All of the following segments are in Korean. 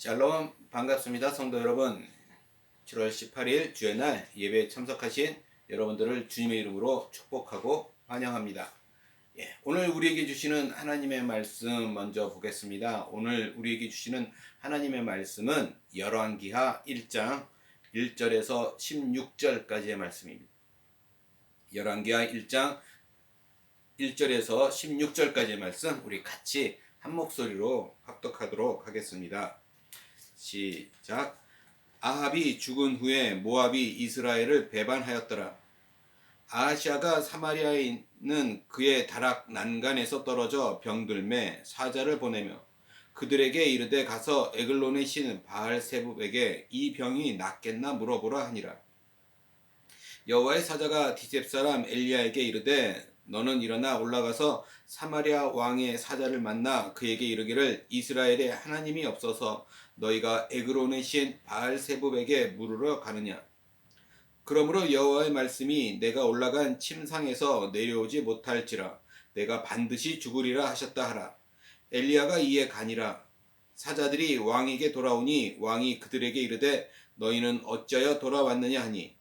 샬롬 반갑습니다. 성도 여러분, 7월 18일 주의 날 예배에 참석하신 여러분들을 주님의 이름으로 축복하고 환영합니다. 오늘 우리에게 주시는 하나님의 말씀 먼저 보겠습니다. 오늘 우리에게 주시는 하나님의 말씀은 열왕기하 1장 1절에서 16절까지의 말씀입니다. 열왕기하 1장 1절에서 16절까지의 말씀 우리 같이 한 목소리로 합독하도록 하겠습니다. 시작. 아합이 죽은 후에 모압이 이스라엘을 배반하였더라. 아하시아가 사마리아에 있는 그의 다락 난간에서 떨어져 병들매 사자를 보내며 그들에게 이르되 가서 에글론의 신 바알세붑에게 이 병이 낫겠나 물어보라 하니라. 여호와의 사자가 디셉 사람 엘리야에게 이르되 너는 일어나 올라가서 사마리아 왕의 사자를 만나 그에게 이르기를 이스라엘에 하나님이 없어서 너희가 에그론의 신 바알세붑에게 물으러 가느냐. 그러므로 여호와의 말씀이 내가 올라간 침상에서 내려오지 못할지라 내가 반드시 죽으리라 하셨다 하라. 엘리야가 이에 가니라. 사자들이 왕에게 돌아오니 왕이 그들에게 이르되 너희는 어찌하여 돌아왔느냐 하니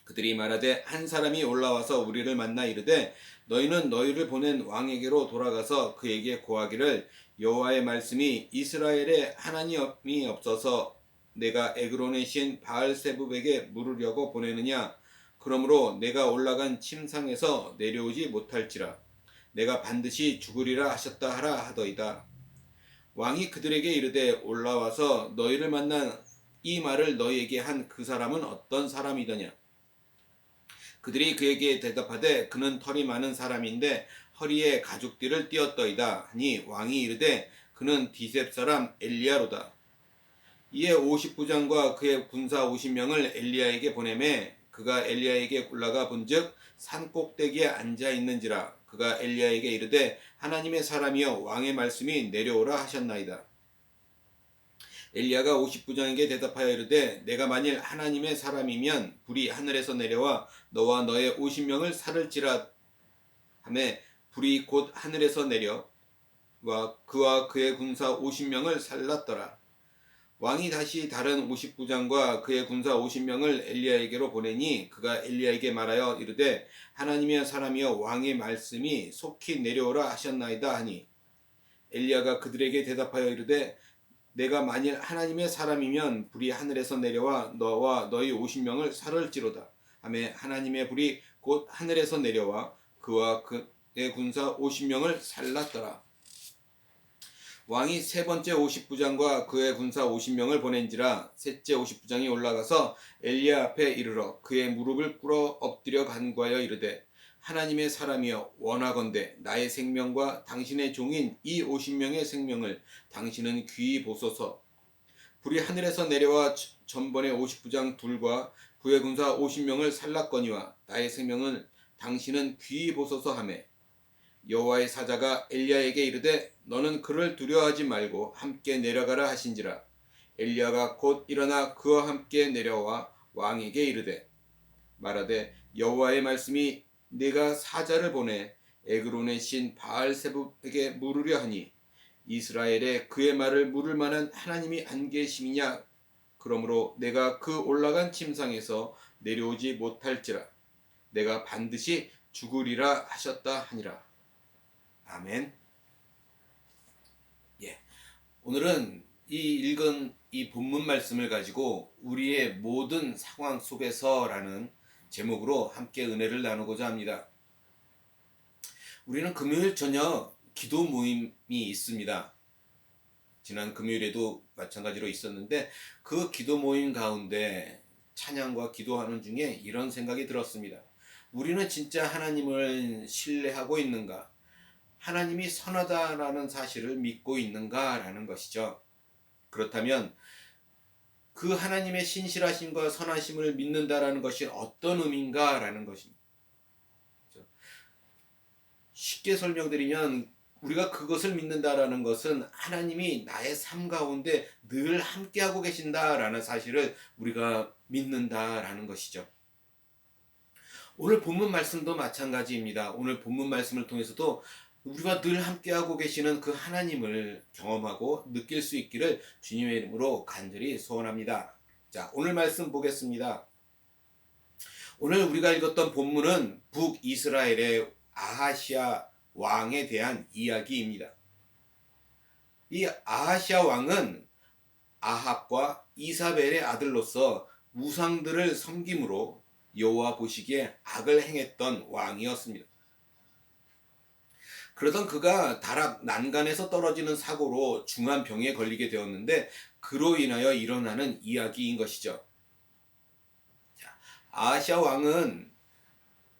그들이 말하되 한 사람이 올라와서 우리를 만나 이르되 너희는 너희를 보낸 왕에게로 돌아가서 그에게 고하기를 여호와의 말씀이 이스라엘에 하나님이 없어서 내가 에그론의 신 바알세붑에게 물으려고 보내느냐. 그러므로 내가 올라간 침상에서 내려오지 못할지라 내가 반드시 죽으리라 하셨다 하라 하더이다. 왕이 그들에게 이르되 올라와서 너희를 만난 이 말을 너희에게 한 그 사람은 어떤 사람이더냐. 그들이 그에게 대답하되 그는 털이 많은 사람인데 허리에 가죽띠를 띄었더이다 하니 왕이 이르되 그는 디셉 사람 엘리야로다. 이에 50부장과 그의 군사 50명을 엘리야에게 보내매 그가 엘리야에게 올라가 본즉 산 꼭대기에 앉아 있는지라. 그가 엘리야에게 이르되 하나님의 사람이여 왕의 말씀이 내려오라 하셨나이다. 엘리야가 50부장에게 대답하여 이르되 내가 만일 하나님의 사람이면 불이 하늘에서 내려와 너와 너의 50명을 살을지라 하매 불이 곧 하늘에서 내려와 그와 그의 군사 50명을 살랐더라. 왕이 다시 다른 50부장과 그의 군사 50명을 엘리야에게로 보내니 그가 엘리야에게 말하여 이르되 하나님의 사람이여 왕의 말씀이 속히 내려오라 하셨나이다 하니 엘리야가 그들에게 대답하여 이르되 내가 만일 하나님의 사람이면 불이 하늘에서 내려와 너와 너희 50명을 살을지로다 하매 하나님의 불이 곧 하늘에서 내려와 그와 그의 군사 50명을 살랐더라. 왕이 세 번째 50부장과 그의 군사 50명을 보낸지라. 셋째 50부장이 올라가서 엘리야 앞에 이르러 그의 무릎을 꿇어 엎드려 간구하여 이르되 하나님의 사람이여 원하건대 나의 생명과 당신의 종인 이 50명의 생명을 당신은 귀히 보소서. 불이 하늘에서 내려와 전번에 50부장 둘과 그의 군사 50명을 살랐거니와 나의 생명을 당신은 귀히 보소서 하매 여호와의 사자가 엘리야에게 이르되 너는 그를 두려워하지 말고 함께 내려가라 하신지라. 엘리야가 곧 일어나 그와 함께 내려와 왕에게 이르되 말하되 여호와의 말씀이 내가 사자를 보내 에그론의 신 바알세붑에게 물으려 하니 이스라엘에 그의 말을 물을 만한 하나님이 안 계심이냐. 그러므로 내가 그 올라간 침상에서 내려오지 못할지라 내가 반드시 죽으리라 하셨다 하니라. 아멘. 오늘은 이 읽은 이 본문 말씀을 가지고 우리의 모든 상황 속에서라는 제목으로 함께 은혜를 나누고자 합니다. 우리는 금요일 저녁 기도 모임이 있습니다. 지난 금요일에도 마찬가지로 있었는데 그 기도 모임 가운데 찬양과 기도하는 중에 이런 생각이 들었습니다. 우리는 진짜 하나님을 신뢰하고 있는가? 하나님이 선하다라는 사실을 믿고 있는가라는 것이죠. 그렇다면 그 하나님의 신실하심과 선하심을 믿는다라는 것이 어떤 의미인가라는 것입니다. 쉽게 설명드리면 우리가 그것을 믿는다라는 것은 하나님이 나의 삶 가운데 늘 함께하고 계신다라는 사실을 우리가 믿는다라는 것이죠. 오늘 본문 말씀도 마찬가지입니다. 오늘 본문 말씀을 통해서도 우리와 늘 함께하고 계시는 그 하나님을 경험하고 느낄 수 있기를 주님의 이름으로 간절히 소원합니다. 자, 오늘 말씀 보겠습니다. 오늘 우리가 읽었던 본문은 북이스라엘의 아하시아 왕에 대한 이야기입니다. 이 아하시아 왕은 아합과 이사벨의 아들로서 우상들을 섬김으로 여호와 보시기에 악을 행했던 왕이었습니다. 그러던 그가 다락 난간에서 떨어지는 사고로 중한 병에 걸리게 되었는데 그로 인하여 일어나는 이야기인 것이죠. 아하시아 왕은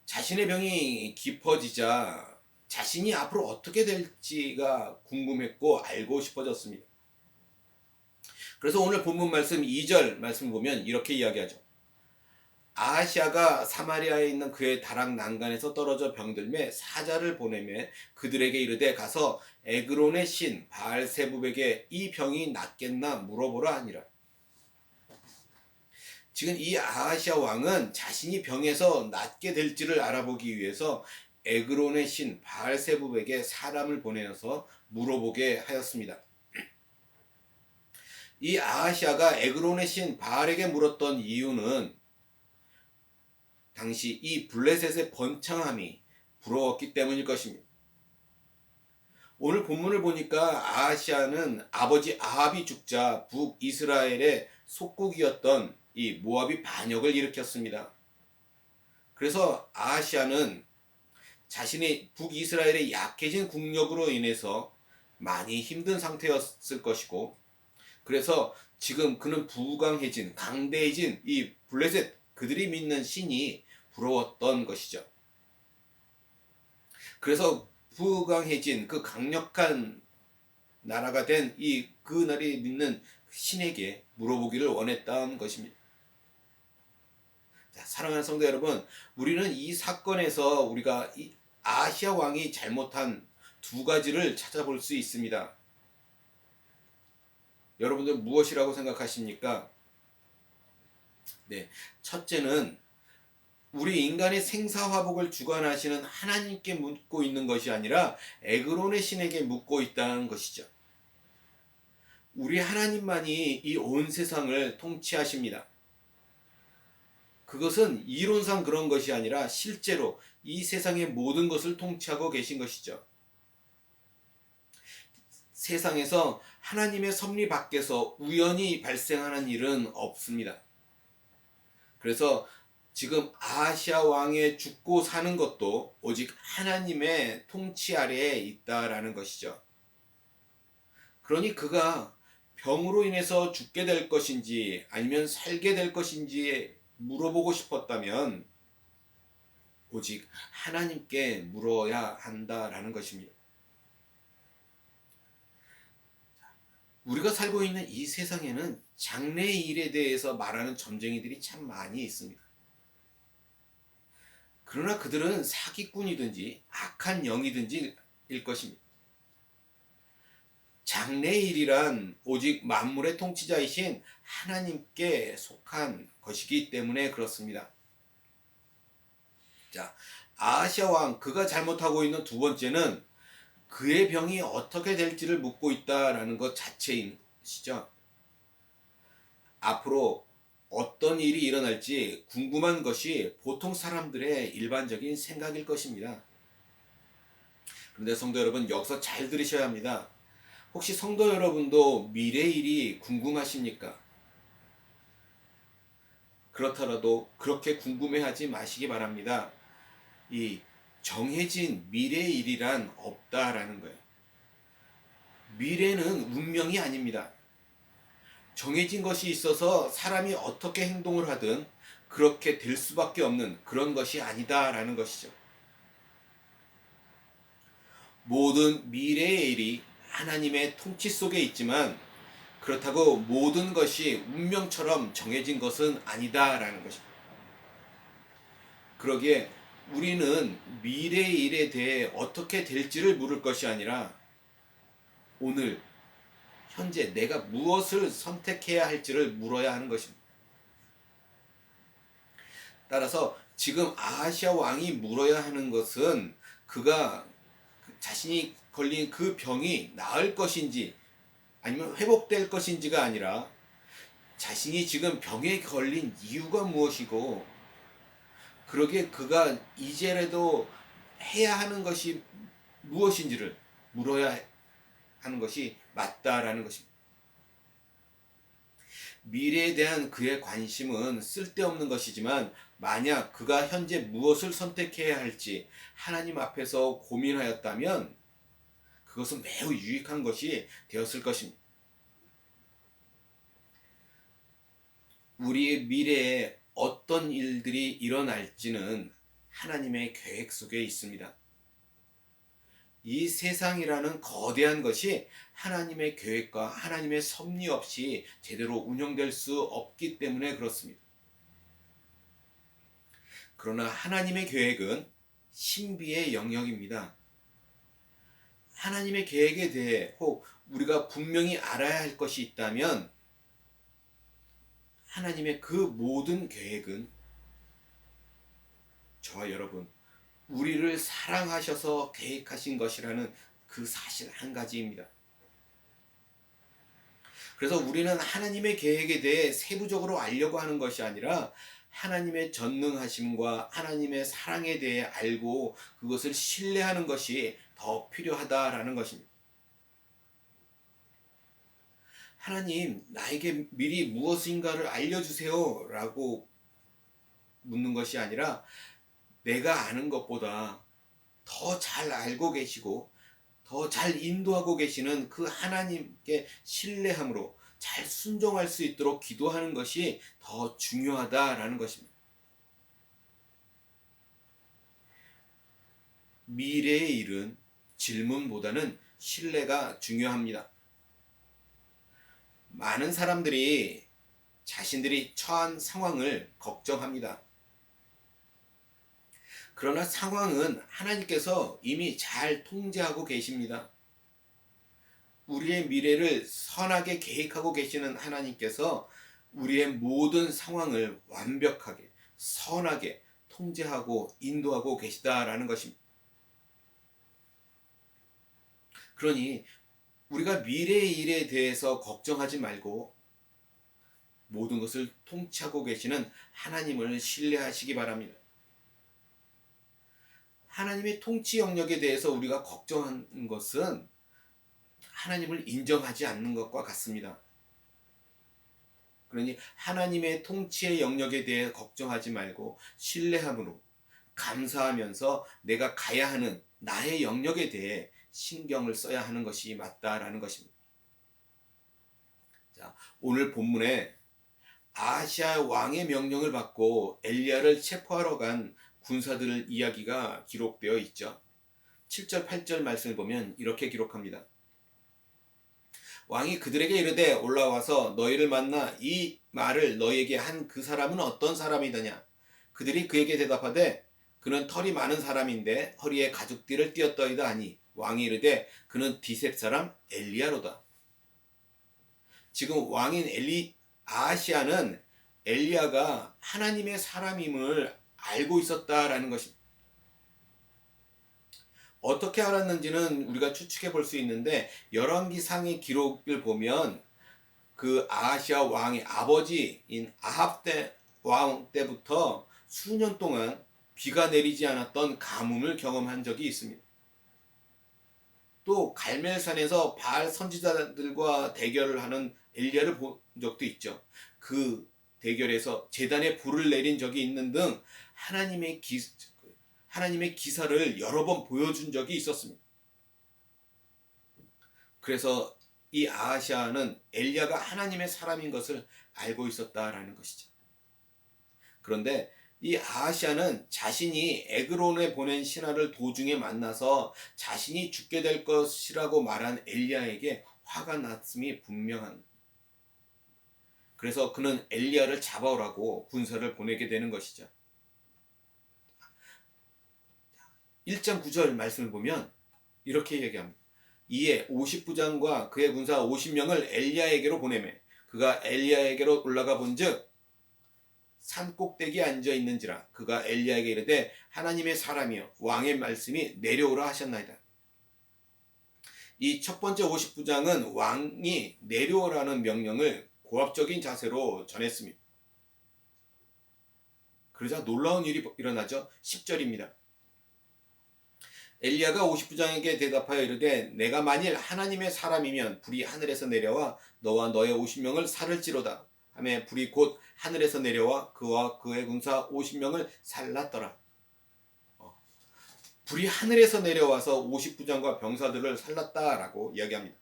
자신의 병이 깊어지자 자신이 앞으로 어떻게 될지가 궁금했고 알고 싶어졌습니다. 그래서 오늘 본문 말씀 2절 말씀 보면 이렇게 이야기하죠. 아하시아가 사마리아에 있는 그의 다락 난간에서 떨어져 병들매 사자를 보내매 그들에게 이르되 가서 에그론의 신 바알세붑에게 이 병이 낫겠나 물어보라 하니라. 지금 이 아하시아 왕은 자신이 병에서 낫게 될지를 알아보기 위해서 에그론의 신 바알세붑에게 사람을 보내서 물어보게 하였습니다. 이 아하시아가 에그론의 신 바알에게 물었던 이유는 당시 이 블레셋의 번창함이 부러웠기 때문일 것입니다. 오늘 본문을 보니까 아하시아는 아버지 아합이 죽자 북이스라엘의 속국이었던 이 모압이 반역을 일으켰습니다. 그래서 아하시아는 자신이 북이스라엘의 약해진 국력으로 인해서 많이 힘든 상태였을 것이고, 그래서 지금 그는 부강해진 강대해진 이 블레셋 그들이 믿는 신이 부러웠던 것이죠. 그래서 부강해진 그 강력한 나라가 된 이 그날이 믿는 신에게 물어보기를 원했던 것입니다. 자, 사랑하는 성도 여러분, 우리는 이 사건에서 우리가 이 아시아 왕이 잘못한 두 가지를 찾아볼 수 있습니다. 여러분들 무엇이라고 생각하십니까? 네, 첫째는 우리 인간의 생사화복을 주관하시는 하나님께 묻고 있는 것이 아니라 에그론의 신에게 묻고 있다는 것이죠. 우리 하나님만이 이 온 세상을 통치하십니다. 그것은 이론상 그런 것이 아니라 실제로 이 세상의 모든 것을 통치하고 계신 것이죠. 세상에서 하나님의 섭리 밖에서 우연히 발생하는 일은 없습니다. 그래서 지금 아하시아 왕의 죽고 사는 것도 오직 하나님의 통치 아래에 있다라는 것이죠. 그러니 그가 병으로 인해서 죽게 될 것인지 아니면 살게 될 것인지 물어보고 싶었다면 오직 하나님께 물어야 한다라는 것입니다. 우리가 살고 있는 이 세상에는 장래일에 대해서 말하는 점쟁이들이 참 많이 있습니다. 그러나 그들은 사기꾼이든지 악한 영이든지 일 것입니다. 장래일이란 오직 만물의 통치자이신 하나님께 속한 것이기 때문에 그렇습니다. 자, 아하시아 왕 그가 잘못하고 있는 두 번째는 그의 병이 어떻게 될지를 묻고 있다라는 것 자체인 것이죠. 앞으로 어떤 일이 일어날지 궁금한 것이 보통 사람들의 일반적인 생각일 것입니다. 그런데 성도 여러분, 여기서 잘 들으셔야 합니다. 혹시 성도 여러분도 미래 일이 궁금하십니까? 그렇더라도 그렇게 궁금해하지 마시기 바랍니다. 이 정해진 미래의 일이란 없다라는 거예요. 미래는 운명이 아닙니다. 정해진 것이 있어서 사람이 어떻게 행동을 하든 그렇게 될 수밖에 없는 그런 것이 아니다라는 것이죠. 모든 미래의 일이 하나님의 통치 속에 있지만 그렇다고 모든 것이 운명처럼 정해진 것은 아니다라는 것입니다. 그러기에 우리는 미래의 일에 대해 어떻게 될지를 물을 것이 아니라 오늘 현재 내가 무엇을 선택해야 할지를 물어야 하는 것입니다. 따라서 지금 아하시아 왕이 물어야 하는 것은 그가 자신이 걸린 그 병이 나을 것인지 아니면 회복될 것인지가 아니라 자신이 지금 병에 걸린 이유가 무엇이고 그러기에 그가 이제라도 해야 하는 것이 무엇인지를 물어야 하는 것이 맞다라는 것입니다. 미래에 대한 그의 관심은 쓸데없는 것이지만 만약 그가 현재 무엇을 선택해야 할지 하나님 앞에서 고민하였다면 그것은 매우 유익한 것이 되었을 것입니다. 우리의 미래에 어떤 일들이 일어날지는 하나님의 계획 속에 있습니다. 이 세상이라는 거대한 것이 하나님의 계획과 하나님의 섭리 없이 제대로 운영될 수 없기 때문에 그렇습니다. 그러나 하나님의 계획은 신비의 영역입니다. 하나님의 계획에 대해 혹 우리가 분명히 알아야 할 것이 있다면 하나님의 그 모든 계획은 저와 여러분 우리를 사랑하셔서 계획하신 것이라는 그 사실 한 가지입니다. 그래서 우리는 하나님의 계획에 대해 세부적으로 알려고 하는 것이 아니라 하나님의 전능하심과 하나님의 사랑에 대해 알고 그것을 신뢰하는 것이 더 필요하다라는 것입니다. 하나님, 나에게 미리 무엇인가를 알려주세요 라고 묻는 것이 아니라 내가 아는 것보다 더 잘 알고 계시고 더 잘 인도하고 계시는 그 하나님께 신뢰함으로 잘 순종할 수 있도록 기도하는 것이 더 중요하다라는 것입니다. 미래의 일은 질문보다는 신뢰가 중요합니다. 많은 사람들이 자신들이 처한 상황을 걱정합니다. 그러나 상황은 하나님께서 이미 잘 통제하고 계십니다. 우리의 미래를 선하게 계획하고 계시는 하나님께서 우리의 모든 상황을 완벽하게, 선하게 통제하고 인도하고 계시다라는 것입니다. 그러니 우리가 미래의 일에 대해서 걱정하지 말고 모든 것을 통치하고 계시는 하나님을 신뢰하시기 바랍니다. 하나님의 통치 영역에 대해서 우리가 걱정하는 것은 하나님을 인정하지 않는 것과 같습니다. 그러니 하나님의 통치의 영역에 대해 걱정하지 말고 신뢰함으로 감사하면서 내가 가야 하는 나의 영역에 대해 신경을 써야 하는 것이 맞다라는 것입니다. 자, 오늘 본문에 아하시아 왕의 명령을 받고 엘리야를 체포하러 간 군사들 이야기가 기록되어 있죠. 7절 8절 말씀을 보면 이렇게 기록합니다. 왕이 그들에게 이르되 올라와서 너희를 만나 이 말을 너희에게 한 그 사람은 어떤 사람이더냐. 그들이 그에게 대답하되 그는 털이 많은 사람인데 허리에 가죽띠를 띄었더이다 하니 왕이 이르되 그는 디셉 사람 엘리야로다. 지금 왕인 아하시아는 엘리야가 하나님의 사람임을 알고 있었다라는 것입니다. 어떻게 알았는지는 우리가 추측해 볼 수 있는데 열왕기상의 기록을 보면 그 아하시아 왕의 아버지인 아합 왕 때부터 수년 동안 비가 내리지 않았던 가뭄을 경험한 적이 있습니다. 또 갈멜산에서 바알 선지자들과 대결을 하는 엘리야를 본 적도 있죠. 그 대결에서 제단에 불을 내린 적이 있는 등 하나님의 기사를 여러 번 보여준 적이 있었습니다. 그래서 이 아하시아는 엘리야가 하나님의 사람인 것을 알고 있었다라는 것이죠. 그런데 이 아하시아는 자신이 에그론에 보낸 신하를 도중에 만나서 자신이 죽게 될 것이라고 말한 엘리야에게 화가 났음이 분명한. 그래서 그는 엘리야를 잡아오라고 군사를 보내게 되는 것이죠. 1장 9절 말씀을 보면 이렇게 얘기합니다. 이에 50부장과 그의 군사 50명을 엘리야에게로 보내매 그가 엘리야에게로 올라가 본즉 산 꼭대기에 앉아 있는지라 그가 엘리야에게 이르되 하나님의 사람이여 왕의 말씀이 내려오라 하셨나이다. 이 첫 번째 50부장은 왕이 내려오라는 명령을 고압적인 자세로 전했습니다. 그러자 놀라운 일이 일어나죠. 10절입니다. 엘리야가 50부장에게 대답하여 이르되 내가 만일 하나님의 사람이면 불이 하늘에서 내려와 너와 너의 50명을 살을지로다 하매 불이 곧 하늘에서 내려와 그와 그의 군사 50명을 살랐더라. 불이 하늘에서 내려와서 50부장과 병사들을 살랐다라고 이야기합니다.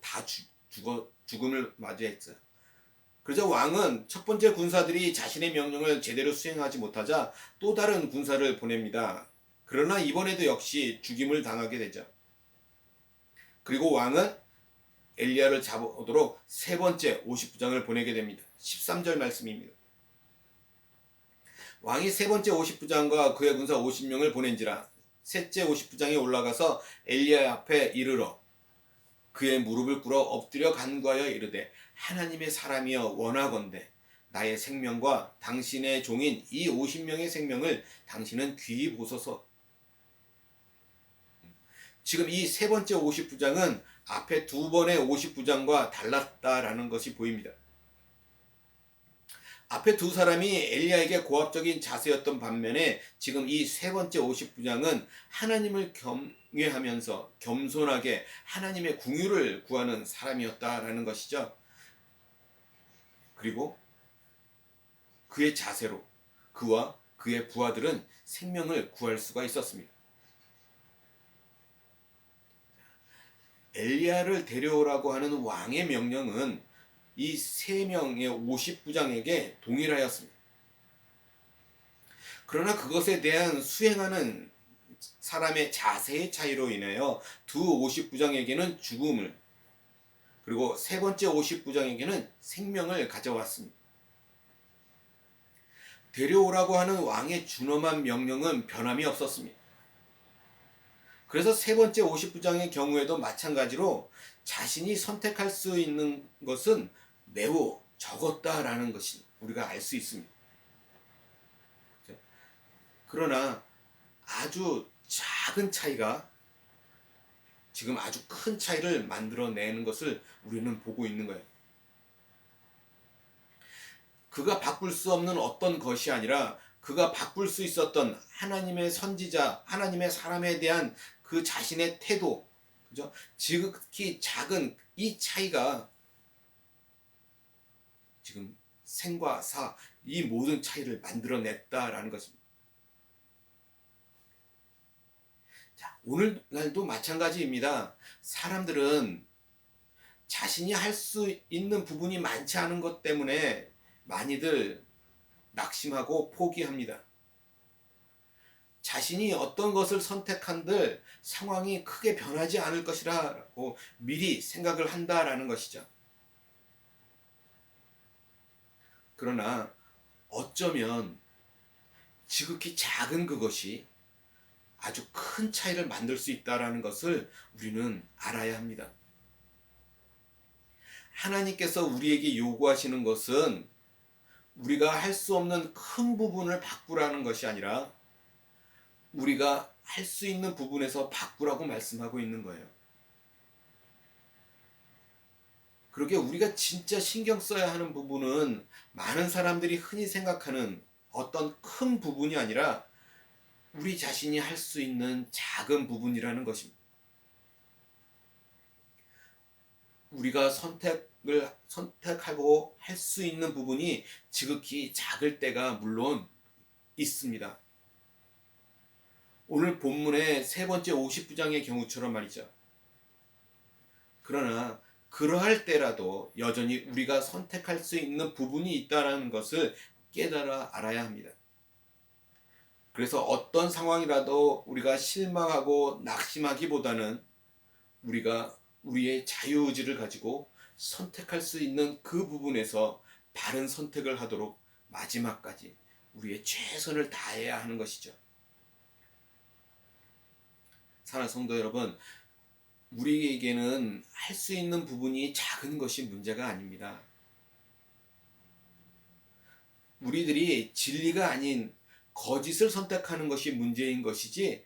다 죽음을 맞이했어요. 그러자 왕은 첫 번째 군사들이 자신의 명령을 제대로 수행하지 못하자 또 다른 군사를 보냅니다. 그러나 이번에도 역시 죽임을 당하게 되죠. 그리고 왕은 엘리야를 잡아오도록 세 번째 50부장을 보내게 됩니다. 13절 말씀입니다. 왕이 세 번째 50부장과 그의 군사 50명을 보낸지라 셋째 50부장이 올라가서 엘리야 앞에 이르러 그의 무릎을 꿇어 엎드려 간구하여 이르되 하나님의 사람이여 원하건대 나의 생명과 당신의 종인 이 50명의 생명을 당신은 귀히 보소서. 지금 이 세 번째 50부장은 앞에 두 번의 50부장과 달랐다라는 것이 보입니다. 앞에 두 사람이 엘리야에게 고압적인 자세였던 반면에 지금 이 세 번째 50부장은 하나님을 경외하면서 겸손하게 하나님의 궁유를 구하는 사람이었다라는 것이죠. 그리고 그의 자세로 그와 그의 부하들은 생명을 구할 수가 있었습니다. 엘리야를 데려오라고 하는 왕의 명령은 이 세 명의 50부장에게 동일하였습니다. 그러나 그것에 대한 수행하는 사람의 자세의 차이로 인하여 두 50부장에게는 죽음을 그리고 세 번째 50부장에게는 생명을 가져왔습니다. 데려오라고 하는 왕의 준엄한 명령은 변함이 없었습니다. 그래서 세 번째 50부장의 경우에도 마찬가지로 자신이 선택할 수 있는 것은 매우 적었다라는 것이 우리가 알 수 있습니다. 그러나 아주 작은 차이가 지금 아주 큰 차이를 만들어내는 것을 우리는 보고 있는 거예요. 그가 바꿀 수 없는 어떤 것이 아니라 그가 바꿀 수 있었던 하나님의 선지자, 하나님의 사람에 대한 그 자신의 태도, 그죠? 지극히 작은 이 차이가 지금 생과 사, 이 모든 차이를 만들어냈다라는 것입니다. 자, 오늘날도 마찬가지입니다. 사람들은 자신이 할 수 있는 부분이 많지 않은 것 때문에 많이들 낙심하고 포기합니다. 자신이 어떤 것을 선택한들 상황이 크게 변하지 않을 것이라고 미리 생각을 한다라는 것이죠. 그러나 어쩌면 지극히 작은 그것이 아주 큰 차이를 만들 수 있다라는 것을 우리는 알아야 합니다. 하나님께서 우리에게 요구하시는 것은 우리가 할 수 없는 큰 부분을 바꾸라는 것이 아니라 우리가 할 수 있는 부분에서 바꾸라고 말씀하고 있는 거예요. 그렇게 우리가 진짜 신경 써야 하는 부분은 많은 사람들이 흔히 생각하는 어떤 큰 부분이 아니라 우리 자신이 할 수 있는 작은 부분이라는 것입니다. 우리가 선택하고 할 수 있는 부분이 지극히 작을 때가 물론 있습니다. 오늘 본문의 세 번째 50부장의 경우처럼 말이죠. 그러나 그러할 때라도 여전히 우리가 선택할 수 있는 부분이 있다는 것을 깨달아 알아야 합니다. 그래서 어떤 상황이라도 우리가 실망하고 낙심하기보다는 우리가 우리의 자유의지를 가지고 선택할 수 있는 그 부분에서 바른 선택을 하도록 마지막까지 우리의 최선을 다해야 하는 것이죠. 사랑하는 성도 여러분, 우리에게는 할 수 있는 부분이 작은 것이 문제가 아닙니다. 우리들이 진리가 아닌 거짓을 선택하는 것이 문제인 것이지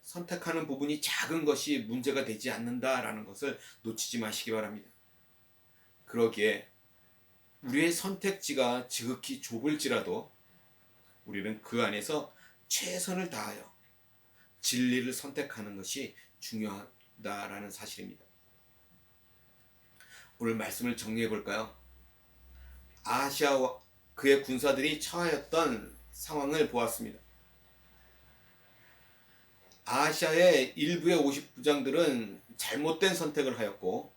선택하는 부분이 작은 것이 문제가 되지 않는다라는 것을 놓치지 마시기 바랍니다. 그러기에 우리의 선택지가 지극히 좁을지라도 우리는 그 안에서 최선을 다하여 진리를 선택하는 것이 중요하다라는 사실입니다. 오늘 말씀을 정리해 볼까요? 아하시아와 그의 군사들이 처하였던 상황을 보았습니다. 아하시아의 일부의 50부장들은 잘못된 선택을 하였고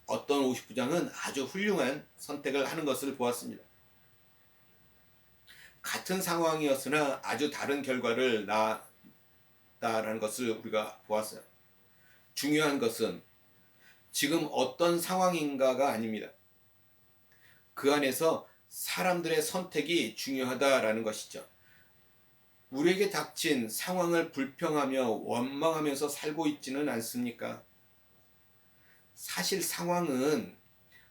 어떤 50부장은 아주 훌륭한 선택을 하는 것을 보았습니다. 같은 상황이었으나 아주 다른 결과를 낳았다라는 것을 우리가 보았어요. 중요한 것은 지금 어떤 상황인가가 아닙니다. 그 안에서 사람들의 선택이 중요하다라는 것이죠. 우리에게 닥친 상황을 불평하며 원망하면서 살고 있지는 않습니까? 사실 상황은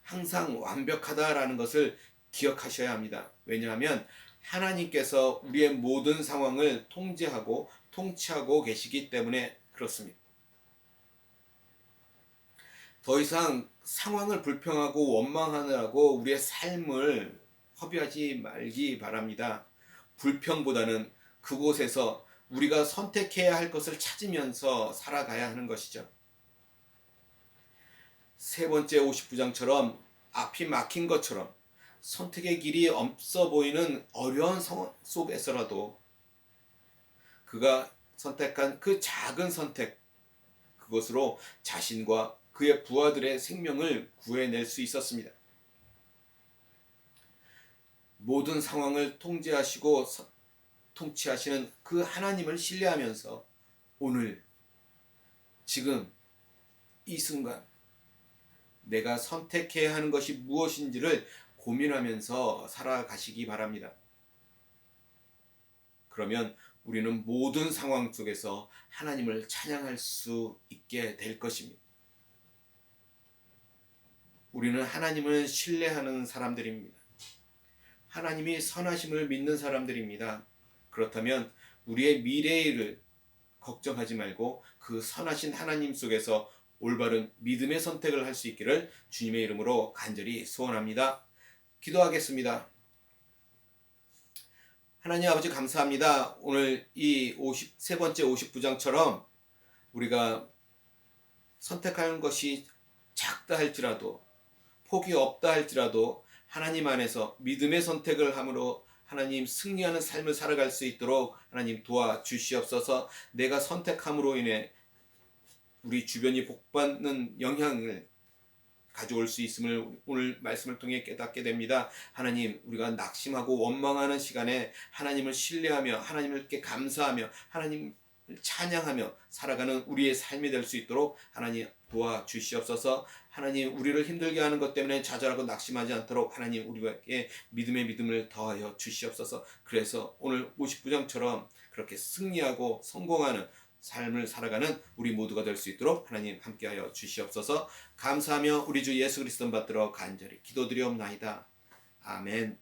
항상 완벽하다라는 것을 기억하셔야 합니다. 왜냐하면 하나님께서 우리의 모든 상황을 통제하고 통치하고 계시기 때문에 그렇습니다. 더 이상 상황을 불평하고 원망하느라고 우리의 삶을 허비하지 말기 바랍니다. 불평보다는 그곳에서 우리가 선택해야 할 것을 찾으면서 살아가야 하는 것이죠. 세 번째 50부장처럼 앞이 막힌 것처럼 선택의 길이 없어 보이는 어려운 상황 속에서라도 그가 선택한 그 작은 선택, 그것으로 자신과 그의 부하들의 생명을 구해낼 수 있었습니다. 모든 상황을 통제하시고 통치하시는 그 하나님을 신뢰하면서 오늘 지금 이 순간 내가 선택해야 하는 것이 무엇인지를 고민하면서 살아가시기 바랍니다. 그러면 우리는 모든 상황 속에서 하나님을 찬양할 수 있게 될 것입니다. 우리는 하나님을 신뢰하는 사람들입니다. 하나님이 선하심을 믿는 사람들입니다. 그렇다면 우리의 미래를 걱정하지 말고 그 선하신 하나님 속에서 올바른 믿음의 선택을 할 수 있기를 주님의 이름으로 간절히 소원합니다. 기도하겠습니다. 하나님 아버지 감사합니다. 오늘 이 세 번째 50부장처럼 우리가 선택하는 것이 작다 할지라도 폭이 없다 할지라도 하나님 안에서 믿음의 선택을 함으로 하나님 승리하는 삶을 살아갈 수 있도록 하나님 도와주시옵소서. 내가 선택함으로 인해 우리 주변이 복받는 영향을 가져올 수 있음을 오늘 말씀을 통해 깨닫게 됩니다. 하나님, 우리가 낙심하고 원망하는 시간에 하나님을 신뢰하며 하나님께 감사하며 하나님을 찬양하며 살아가는 우리의 삶이 될 수 있도록 하나님 도와주시옵소서. 하나님, 우리를 힘들게 하는 것 때문에 좌절하고 낙심하지 않도록 하나님 우리에게 믿음의 믿음을 더하여 주시옵소서. 그래서 오늘 50부장처럼 그렇게 승리하고 성공하는 삶을 살아가는 우리 모두가 될 수 있도록 하나님 함께하여 주시옵소서. 감사하며 우리 주 예수 그리스도 받들어 간절히 기도드리옵나이다. 아멘.